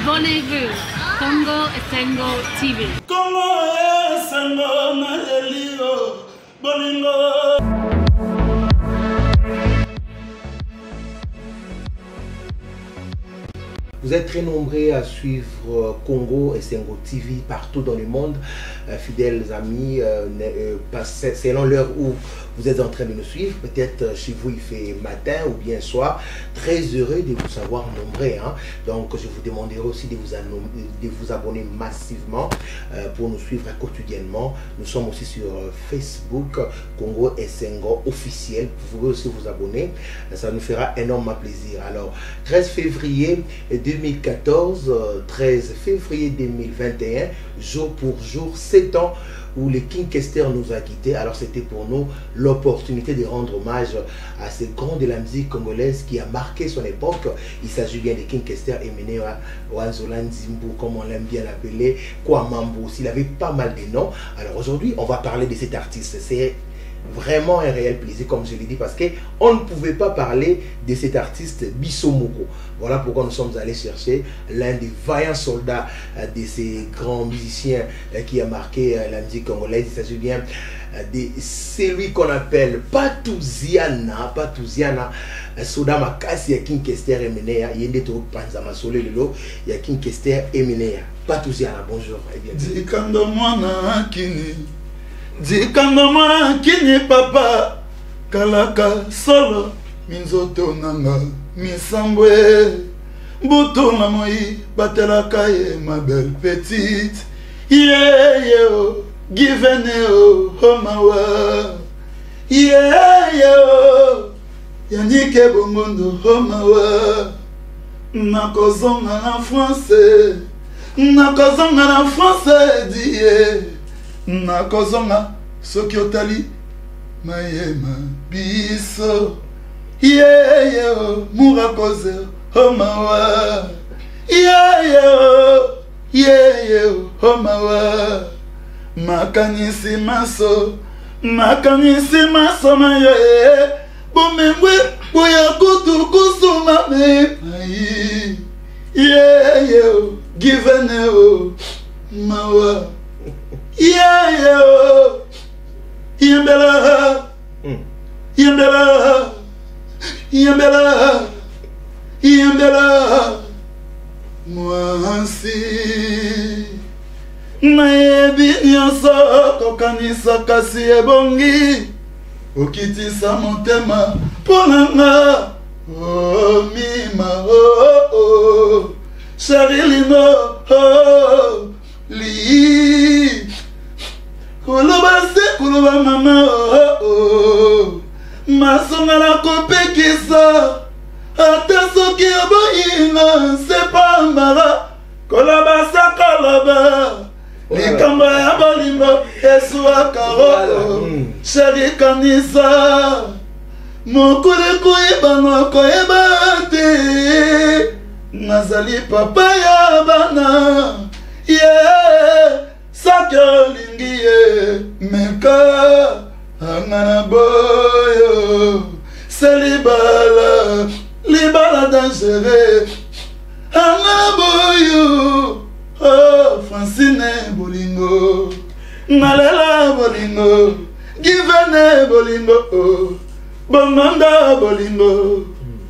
Abonnez-vous. Congo Esengo TV. Congo Esengo na elio bolingo. Vous êtes très nombreux à suivre Congo Esengo TV partout dans le monde, fidèles amis, selon l'heure où vous êtes en train de nous suivre, peut-être chez vous il fait matin ou bien soir, très heureux de vous savoir nombreux. Hein? Donc je vous demanderai aussi de vous abonner massivement pour nous suivre quotidiennement. Nous sommes aussi sur Facebook, Congo Esengo officiel, vous pouvez aussi vous abonner, ça nous fera énormément plaisir. Alors 13 février 2014, 13 février 2021, jour pour jour, 7 ans où le King Kester nous a quittés. Alors c'était pour nous l'opportunité de rendre hommage à ce grand de la musique congolaise qui a marqué son époque. Il s'agit bien de King Kester Emené Wanzola Nzimbu, comme on l'aime bien l'appeler, Kwamambo aussi. Il avait pas mal de noms. Alors aujourd'hui, on va parler de cet artiste. C'est vraiment un réel plaisir, comme je l'ai dit, parce qu'on ne pouvait pas parler de cet artiste Bissomoko. Voilà pourquoi nous sommes allés chercher l'un des vaillants soldats de ces grands musiciens qui a marqué la musique congolaise. Il s'agit bien de celui qu'on appelle Patouziana, Soda Makasi ya King Kester Emenea, Yende to Panzama Sole Lelo, ya King Kester Emenea. Patouziana, bonjour et bienvenue. Dikando mwana kini, dikando mwana kini papa, kalaka solo, minzoto nanga, misambwe, buto na moi, batelaka ye, ma belle petite, yeah, yeah, given oh, oh mawa, yeah, yeah, yanike bongondo, oh mawa, nakozonga na France, nakozonga na France, die, nakozonga soki otali mayema biso, yeah, yeah, murakoze, oh mawa, yeah, yeah, yeah, yeah, oh mawa, makanisi maso na ye, bomengwe boya kutu kusuma me ai, yeah, yeah, given oh mawa, yeah, yeah, yembela, yembela, yembela, yembela, mwansi nayebi nyonso kokanisa kasi ebongi okitisa motema ponanga oh mima oh oh charilino oh li koloba se koloba mama oh oh masonga na kopekisa ata soki oboyinga sepambara koloba sakoloba likambo ya bolingo esuaka oh sheri kanisa mokule koyeba no koyeba te nazali papa ya bana ye saki olingi ye meka anga na boyo se libala dangere anga na boyo oh Francine bolingo nalela bolingo givene bolingo oh bongonda bolingo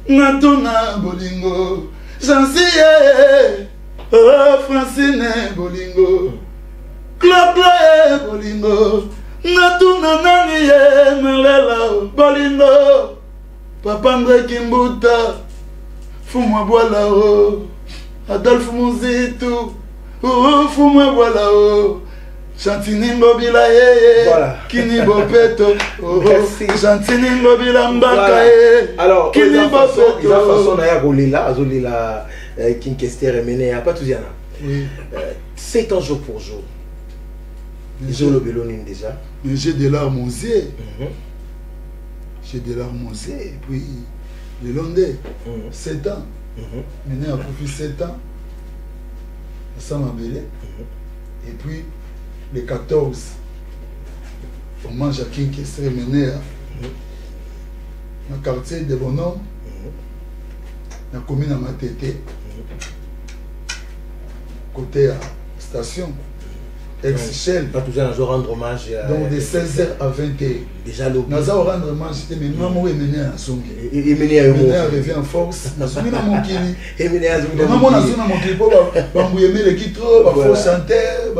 natuna bolingo jansiye oh Francine bolingo kloploye bolingo natuna nani ye nalela bolingo papa Andre Kimbuta fumwa bwala oh Adolphe Muzitu fumwa bwala oh Chantini Ngobila ye Kini Bopeto Chantini Ngobila Mbaka ye alors Kini Bopeto il a façon na ya rolila azolila King Kester Emenea Patouziana 7 ans jour pour jour j'ai le Belonine déjà mais j'ai de larmes aux yeux j'ai de larmes aux yeux et puis le Londais 7 ans maintenant il a fait 7 ans ça m'a belé et puis le 14 on mange à King Kester Emenea dans le quartier de Bonhomme, dans la commune de Matete. côté à station ex-Shell. Pas toujours à rendre hommage. Donc de 16h à 20h. Déjà le. Nous allons rendre hommage, mais maman est menée à Songi. Et menée à revient en force. Nous sommes dans mon kili. Et menée à Songi. Maman a sonné mon kili pour bambouiller les guitros, pour faux chanter,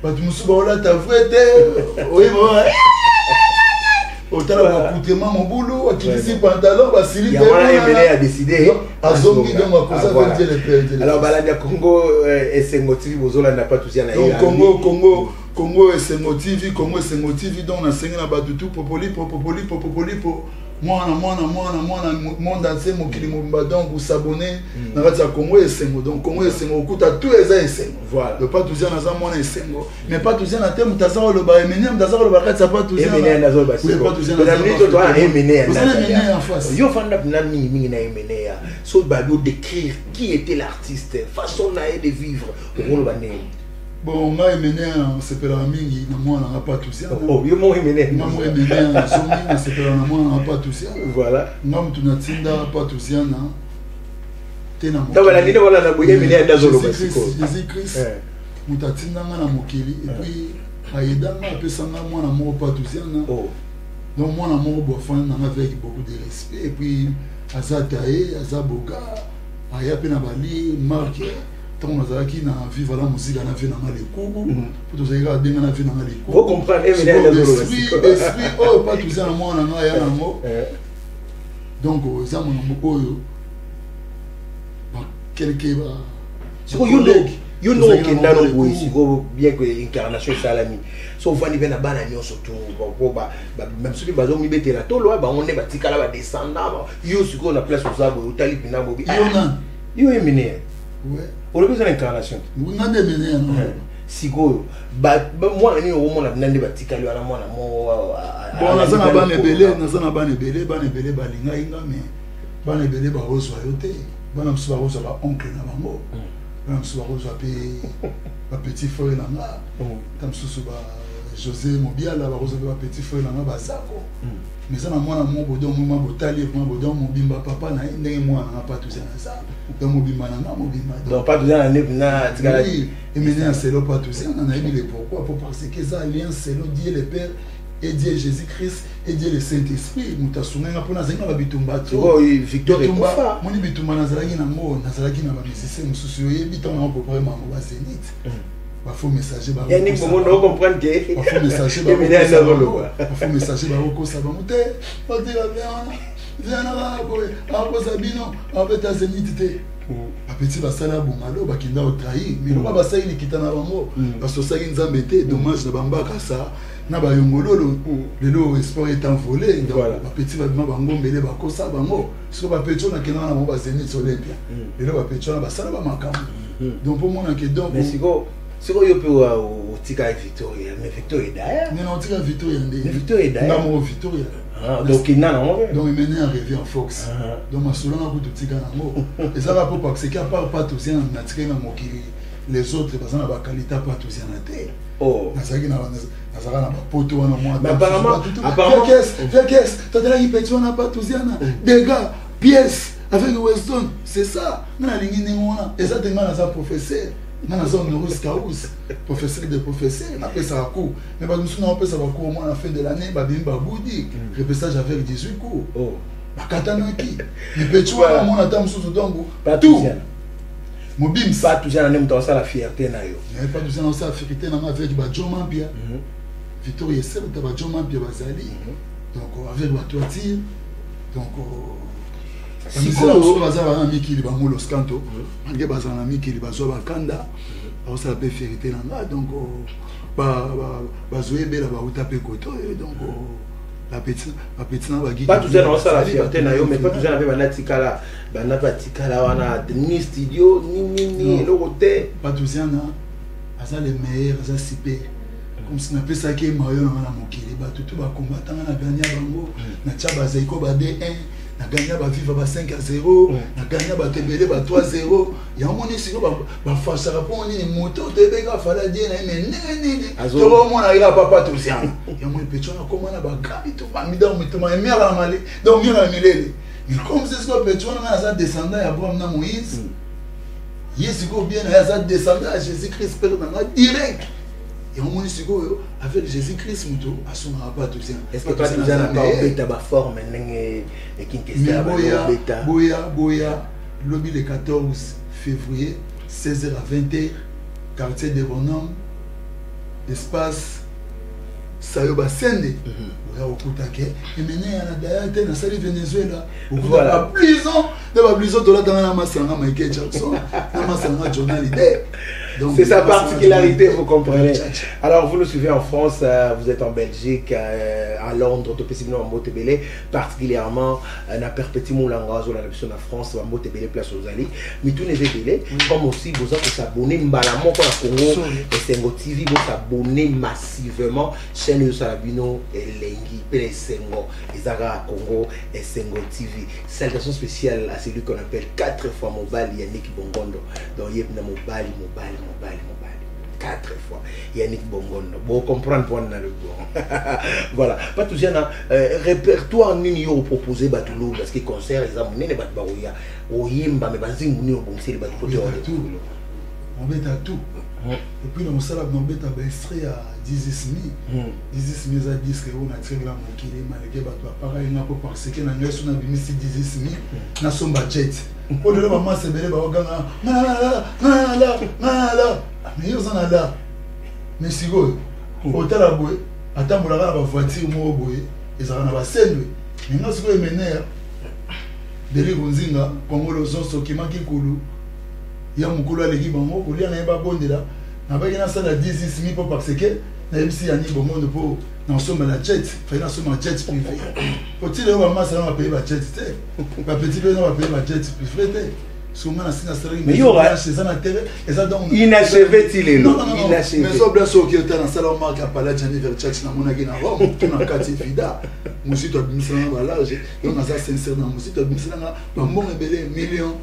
pour tout le monde là ta vraie terre. Oui maman. Autant la accoutrement mon boulot, qui dit pantalon, va s'il a décidé. À Zongi donc à cause de les pères. Alors Balania Congo et ses motifs aux Zola n'a pas tout ça. Donc Congo et ses motifs, Congo et ses motifs donc on a signé la batutu popoli pour moi monde entier mon kili mobimba donc vous s'abonner na kati ya Congo et Sengo donc Congo et Sengo okuta tout eza Sengo voilà le pas tous na za mona et Sengo mais pas tous na terme tazaro le ba emene tazaro le ba kati pas tous na emene na zo ba oui pas tous na za mona toi emene na en face yo fanda na mingi na emene ya so ba do décrire qui était l'artiste façon na de vivre pour ba né. Bon, moi, je suis venu à Mingi, moi, on n'a pas tout ça. Oh, je suis venu à Mingi, je suis venu à pas tout ça. Voilà. Moi, je suis venu à pas tout ça. Jésus-Christ, je suis venu à Mokili. Et puis, je suis venu à pas tout ça. Donc, moi, je suis venu avec beaucoup de respect. Et puis, Azatae, Azaboga, Ayapena Bali, Marqué. Tant que na vivre la musique na vie na les coups pour tous les gars dinga na vie na les coups vous comprenez esprit oh pas tout ça na moi na ya na mo donc ça mon oyo ba quelque ba siko you know que ndano boy siko bien que incarnation salami so vani bena bana nyonso to ba même ceux qui bazo mi betela to lo ba on ne ba tikala ba descendant yo siko na place za boy utali pina bobi yo emine ouais. On a besoin d'incarnation. Vous n'avez pas de non. Si go, moi ni au monde na ndeba tikali wana mwana mo. Bon na sana ba nebele, na sana ba nebele balinga inga mais ba nebele ba ozo yote. Ba na msuba ozo ba oncle na bango. Ba na msuba ozo ba petit frère na nga. Tam susu ba José Mobiala ba ozo ba petit frère na nga ba Zako. Mais ça na mwana mo bodo mo botali mo bodo mo bimba papa na ndenge mwana na pas tout ça na ça. Donc mobimba na nga mobimba. Donc pas tout ça na tikala. Et maintenant c'est là pas tout ça on a dit pourquoi pour parce que ça alliance c'est le Dieu le Père et Dieu Jésus-Christ et Dieu le Saint-Esprit mutasunga pona zenga ba bitumba to. Oh Victor Ekufa. Moni bitumba nazalaki na ngo nazalaki na ba musicien mususu yebi to na ko vraiment ba Zénith. Ba faux messager ba. Yani bomo no comprendre que. Ba faux messager ba. Ba faux messager ba ko sa ba muté. Ba dire bien. Viens là boy. Après Sabino, après ta Zénith té. A petit basala bungalo bakinda au trahi mais lo ba sayi likitana bango parce que ça nzambe té dommage na bambaka ça na ba yongololo lelo espoir est envolé donc ba petit ba bango mbele ba kosa bango parce que ba petit na kena na ba Zénith Olympia lelo ba petit na basala ba makambo donc pour moi que donc mais siko yo pe o tika Victoria mais Victoria d'ailleurs mais non tika Victoria ndé Victoria d'ailleurs na mo Victoria donc il n'a non donc il mène arrivé en Fox donc ma solo na ko tika nango et ça va pas parce que à part pas tous na tika na mokili les autres parce na ba qualité pas tous na té oh na saki na na poto wana moi apparemment qu'est-ce toi là il petit on a pas tous na des gars pièces avec Weston c'est ça na lingi ngona et ça tellement na ça professeur na zone Norris Kaous professeur de professeur na pesa cours mais ba nous na pesa ba cours au moins à la fin de l'année ba bimba boudi repêchage avec 18 cours oh ba katana ki mais petit wana mon attend sous donc tout mobim pas tout ça na même temps ça la fierté na yo mais pas tout ça na ça fierté na avec ba Joma Pia Victor Yessel ta ba Joma Pia bazali donc avec ba toiture donc sikoyo bazala na mikili ba molos kanto malgré bazala na mikili bazo bakanda au ça peut fierté na donc bazoe bela ba utape koto donc la petite na ba pas tout ça na ça la fierté na yo mais pas tout ça na ba natikala ba na patikala wana ni studio ni le côté pas tout ça na asa les meilleurs asa super comme si na pesa ke mayo na mokili ba tout ba combattant na gagner bango na tchaba zaiko ba D1 na gagner ba vivre ba 5-0 na gagner ba tebele ba 3-0 ya moni siko ba fasa rapport ni moto tebeka fala die na menene to mo na ira papa tout ça ya moni pecho na komana ba gabi to ba mida mo to ma mère na mali donc mira milele il comme c'est ce que pecho na ça descendant ya Abraham na Moïse Yesiko bien à descendre à Jésus-Christ direct. Et on m'a dit avec Jésus-Christ à son rapport tout ça. Est-ce que toi tu as pas forme et qui Boya lobby le 14 février 16h à 20h quartier de Bonhomme espace Sayoba Sende. Et maintenant, il y a des Venezuela. Voilà. C'est sa particularité, vous comprenez. Alors, vous nous suivez en France, vous êtes en Belgique, à Londres, tout possiblement en Motebele, particulièrement à Perpétuel Moulanga, sur la nation de France, à Motebele, place aux Alliés. Mais tout n'est pas belé, comme aussi, vous avez s'abonner, Mbalamon, pour la Congo, et Sengo TV, vous s'abonner massivement, chaîne de Salabino, et Lengi, et Sengo, et Zara Congo, et Sengo TV. Salutation spéciale à celui qu'on appelle 4 fois Mobile, Yannick Bongondo. Donc, Yebna Mobile. 4 fois. Yannick Bongondo. Bon, comprendre pour le bon. Voilà. Pas tout ça, répertoire Nini proposé Batoulou, parce qu'il concerne les amours, les Batbarouya, Oyimba, mais Bazing Mouni au bon, c'est les Batoulouya. On met à tout. Et puis, on s'est extrait à 10 000. 10 000 à 10 on a tiré la moquille, malgré pareil, on a pas parce que la nuit, on a mis 10 000, on a son budget. Pour le moment, c'est bien, on a mais ils sont là. Mais si vous, au Talaboué, attends, vous avez la voiture, ils ont la scène. Mais non, si vous menez, Deli Gonzinga, Congo le son, qui manque Koulou. Il y a mon couloir à l'équipe, il y a un bon là. Il y a un 10 000 pour parce que il y a un bon monde pour nous sommes à la jet, il y a un jet privé. Faut-il avoir ça va payer la jet, la petite on va payer la jet privé. Mais il y aura inachevé il est non mais ça bien sûr qui était dans salon marque à Palais Jennifer Church na mona na Rome tout na quartier Fida musique to bimisana ba large donc na ça sincère na musique to bimisana ba bon belé millions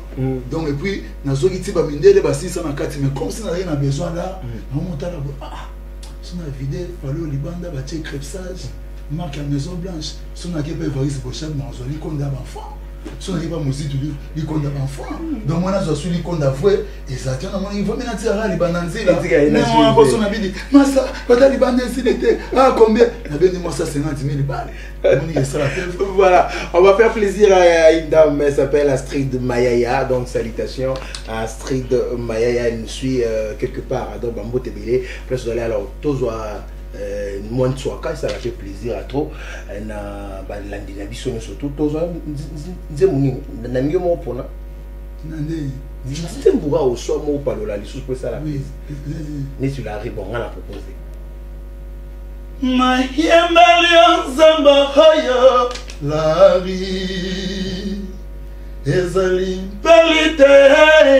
donc et puis na zo ki tiba mindele ba 600 na 4 mais comme si na rien a besoin là on monte là son a vidé fallo libanda ba check crepsage marque à Maison Blanche son a qui peut voir ce pochette dans zo li konda ba enfant si on n'arrive pas à musique, il compte d'enfant. Donc, moi, je suis compte d'avouer. Et ça, tu vois, il faut me dire à l'Ibananzi. Mais moi, on a dit, Massa, quand l'Ibananzi était, ah, combien? Il a bien dit, moi, ça, 50 000 balles. Voilà, on va faire plaisir à une dame, elle s'appelle Astrid Mayaya. Donc, salutations à Astrid Mayaya. Elle nous suit quelque part à Bambo Tebele. Plus, vous allez alors, tous moins de soi, ça fait plaisir à trop. Na l'indinabisson surtout, tous nzemuni na mieux mon pona. Nande. C'est mbura au soir mo palola li sous ça la. Oui. Ni tu la ribon à la proposer. Ma yemalion zamba hoyo lari ezali palite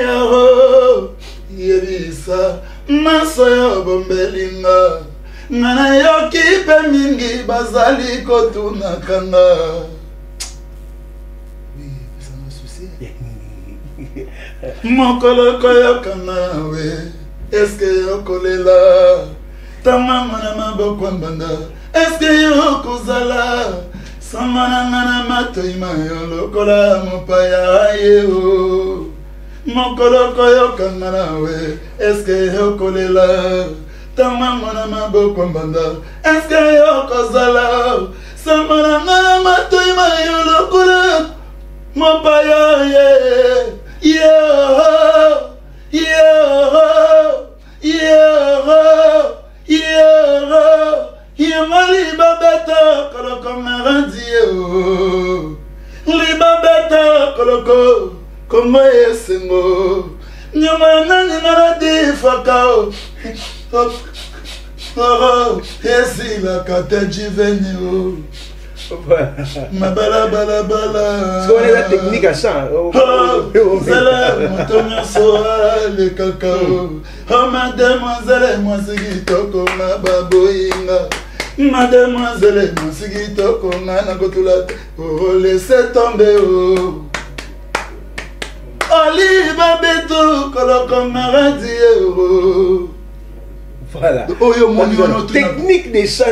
yo yebisa masoyo bombelinga. Nana yoki pe mingi bazali kotuna kanga. Oui, ça m'a souci. Mokolo koyo kana we. Est-ce que yokolela? Tamama na maboko mbanda. Est-ce que yokozala? Samana ngana matoi mayo kola mopaya yeo. Mokolo koyo kana we. Est-ce que yokolela? Tamamana maboko mbanda. Est-ce que yokozala? Samana ngana matoi mayo lokola mopaya Libabeta koloko marandio. Libabeta koloko como esengo. Nyamana nana di fakao. Esi la kate jivenio. Ma bala bala bala. Tu connais la technique à chant. Zala montonya soa le cacao. Oh mademoiselle moi c'est toko ma baboinga. Mademoiselle moi c'est toko na kotula. Oh laissez tomber oh. Ali babeto koloko maradi oh. Voilà. Oh yo moni technique des chants.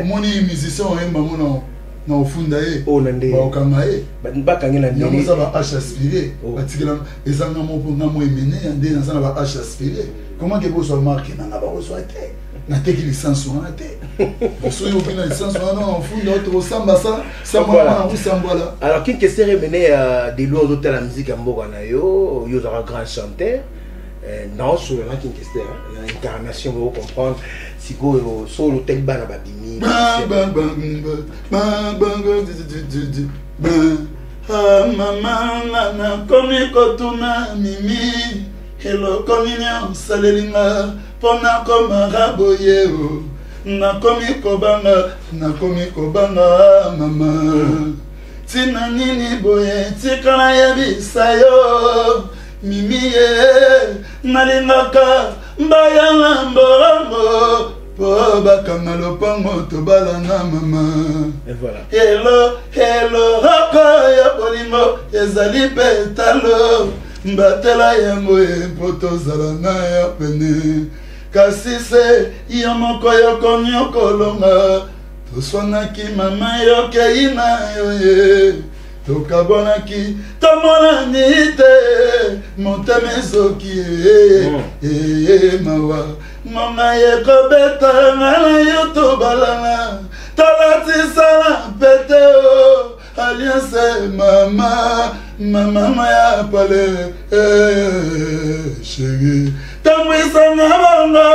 Moni musicien on aime maman. na ofunda ye Oh nande. baokanga ye Ba kangi na yango ndenge. eza ba hache aspiré Oh. batikela eza nga moko nga mo emene nde naza na ba hache aspiré comment ke bozwa marke nanga bakozwa te nateki licence wana te soki opi na licence wana na ofunda tokosamba sa mwana na kosambwala. Alors qui s'est mené des lois de la musique à Mbogana yo, yo un grand chanteur. Non, sur le qui question, l'incarnation vous comprendre si go solo tel bana babimi. Mama na komi kotuna mimi hello komi nya salelinga pona komara boyeo nakomi kobanga mama tina nini boye tikala yebisa yo mimi ye nalingaka mbayanga mborango po bakanga lopango tobalanga mama. Et voilà. Hello roko ya bolingo ezali petalo mbatela yango po tozala na ya pene kasi se yo moko yokomi okolonga toswanaki mama yokei na yo ye tokabonaki tomonani te motema ezoki mawa ngonga yekobeta nga na yo tobalanga talatisala pete o alliance mama ya pale sheri tambwisanga bango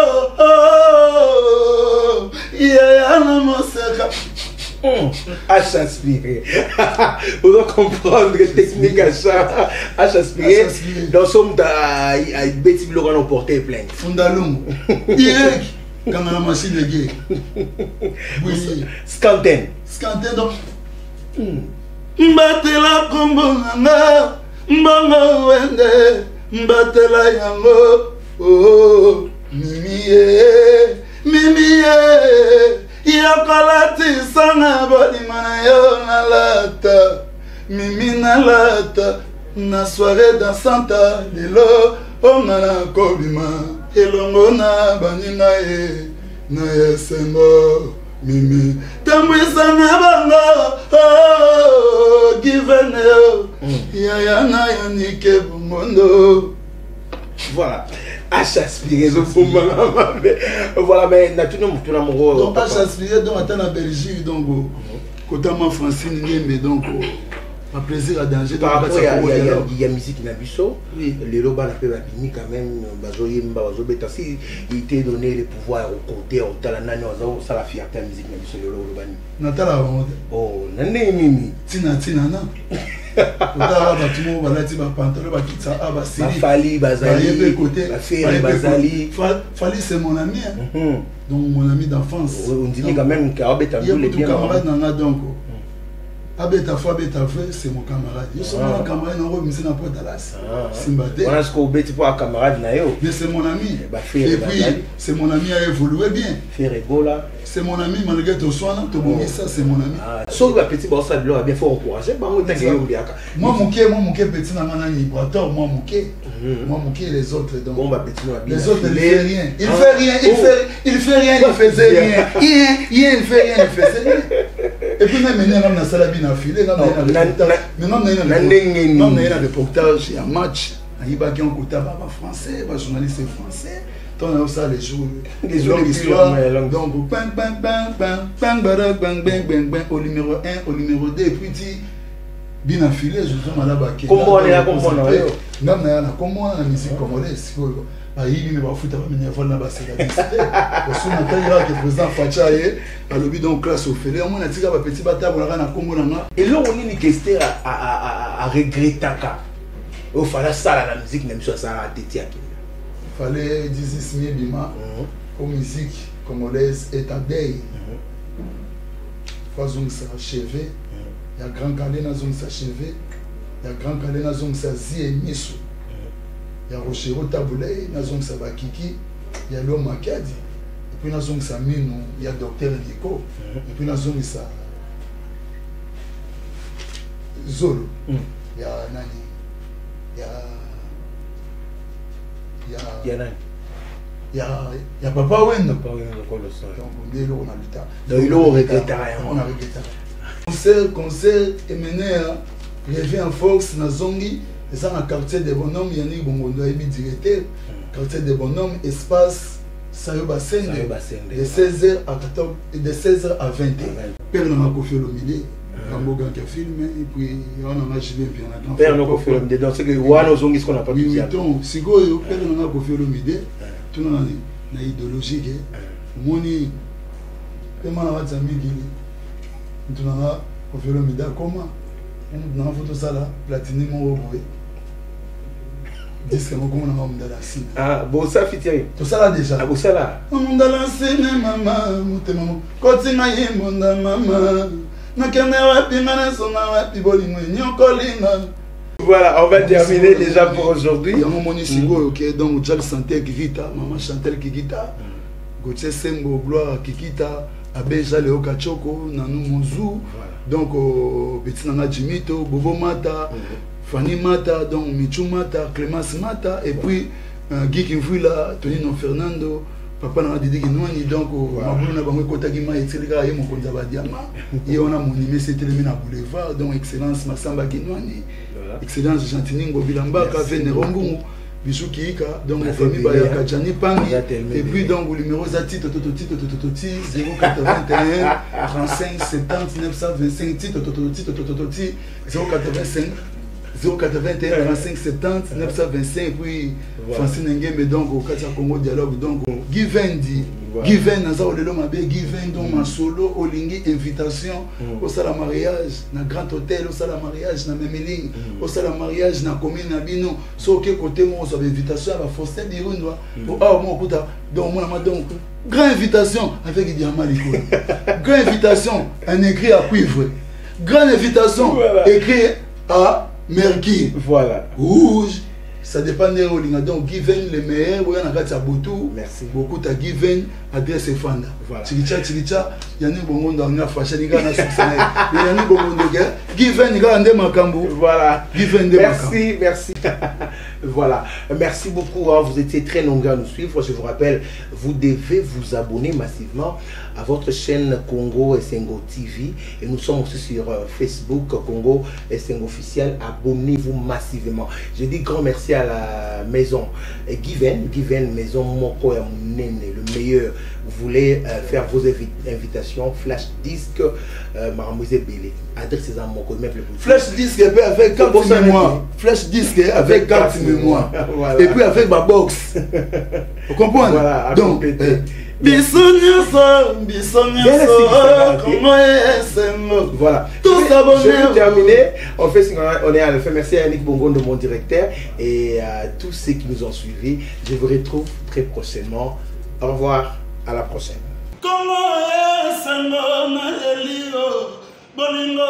yaya na moseka. H aspiré. Vous devez comprendre les techniques H aspiré. Dans somme à Betty Logan ont porté plainte. Fundalung. Direct. Quand on a la machine de guerre. Oui. Scanten. Scanten donc. Mbatela kombonanga. Mbongo wende. Mbatela yango. Oh. Mimi yokolati sanga bolingo na yo nalata mimi nalata na soirée dansanta lelo onga na kobima elongo na baninga ye na esengo mimi tambwisanga bango givene yo yaya na yo nike bumondo. Voilà. H aspiré, voilà, mais naturellement, tout l'amour. Donc, H aspiré, donc, attends la Belgique, donc, côté ma Francine, mais donc, un plaisir à danger. Par rapport, il y a musique qui n'a vu ça. Les lobas, la paix, quand même, si il était donné le pouvoir au côté, au talanani, ça la fierté à la musique, n'a vu ça, le Natala, oh, nané, mimi. Tina, non. Fali, Bazali, Bazali. Fali, c'est mon ami. Donc, mon ami d'enfance. On dit quand même qu'Abet a vu les bien. Donc, Abeta c'est mon camarade. Je suis mon camarade, je pas Dallas. On a ce qu'on bête pour un camarade. Mais c'est mon ami. Et puis, c'est mon ami à évoluer bien. C'est mon ami, malgré tout soin, ça, c'est mon ami. Sauf que petit boss a bien fort encouragé. Moi, mon petit moi, mon les autres. Les autres, il fait rien. Il fait rien, il faisait rien. Il fait rien, il faisait rien. Et puis, même, il a salle à filer. Maintenant, il y a un reportage, il y a un match. Il y a un français, un journaliste français. Ton ça les jours d'histoire. Donc, au numéro 1, au numéro 2, et puis bien affilé, je suis malade. Comment on est là, comment on est là? Comment on est la musique congolaise? Il ne va pas foutre la minérale là-bas, c'est la décidé. Parce qu'on a dit que le président Fachaye a lobby dans classe au félé. On a dit que petit bâtard, on a Congo là. Et là, on a une question à regretter. Il fallait ça la musique, même si ça a été. Il fallait 16 000 bima comme musique congolaise est à Day. Il faut que ça achève. Il y a grand calé dans zone s'achever. Il y a grand calé dans zone ça zi et miso. Il y a Rochero Taboulé dans zone ça bakiki. Il y a l'homme Makadi. Et puis dans zone ça mino, il y a docteur Nico. Et puis dans zone ça Zolo. Il y a Nani. Il y a Papa Wendo. Donc il a regretté rien. On a regretté. concert emené à revient en force na zongi et ça dans quartier des bonhommes Yannick Bongondo est directeur quartier des bonhommes espace Sayoba Sende de 16h à 14 et de 16h à 20h père n'a pas fait le milieu Kamboga qui a filmé et puis on a joué bien la grande père n'a pas fait le milieu donc c'est que Wano zongi ce qu'on a pas dit si go yo père n'a pas fait le milieu tout na idéologie que moni comment on va t'amigi tout na ko fait le milieu comment on a photo ça là platine mon boy disque mon comment on a la scène ah bon ça fitier tout ça là déjà ah bon ça là on a la scène maman mutema kotinga yimonda mama na kamera pingana sona wapi bolingo nyokolinga. Voilà, on va terminer déjà pour aujourd'hui. Il y a mon monisigo ok donc Jal Santé Kikita maman Chantel Kikita Gauthier Sembo Gloire Kikita Abeja Léo Kachoko Nanou Monzou donc Betinanga Jimito Bobo Mata Fanny Mata donc Michou Mata Clémence Mata et puis Guy Kinvula Tonino Fernando Papa n'a dit que nous donc Mabulu na bango kotaki ma etelika ye mokonza ba diama et on a monimé c'était le mina boulevard donc excellence Masamba Kinwani excellence Jantiningo Bilamba Kavene Rongungu Bijou Kiika donc famille Bayaka Jani Pangi et puis donc le numéro Zati Tototi 081 35 70 925 Tototi 085 081 35 70 925 puis Francine Nguembe donc au Katia Congo dialogue donc Givendi Given naza olelo mabe Given donc ma solo olingi invitation au sala mariage na grand hôtel au sala mariage na Memeli au sala mariage na commune na bino so ke côté mo so invitation à Faustin Dirundwa pour ah mo kuta donc moi na donc grande invitation avec diamant likolo grande invitation un écrit à cuivre grande invitation écrit à Merki, voilà. Rouge, ça dépend de l'Olinga. Donc, Given le meilleur, on a gâté à Boutou. Merci. Beaucoup à Given, adresse Fanda. Voilà. Tchilicha, Yannick Bongondo, on a fâché, il y a un succès. Yannick Bongondo, Given, il y a un démakambo. Voilà. Given, merci, merci. Voilà. Merci beaucoup. Hein. Vous étiez très nombreux à nous suivre. Je vous rappelle, vous devez vous abonner massivement à votre chaîne Congo Esengo TV. Et nous sommes aussi sur Facebook, Congo Esengo officiel. Abonnez-vous massivement. Je dis grand merci à la maison Given, maison Moko Yamunene, le meilleur. Vous voulez faire vos invitations, flash disque, Maramouze Bélé. Adressez à Moko. Flash disque avec carte mémoire. Flash disque avec carte mémoire. Voilà. Et puis avec ma box. Vous comprenez? Voilà, donc, voilà. Tout s'abonner. Je vais terminer. On est à la fin. Merci à Yannick Bongondo, mon directeur, et à tous ceux qui nous ont suivis. Je vous retrouve très prochainement. Au revoir. À la prochaine. Bolingo,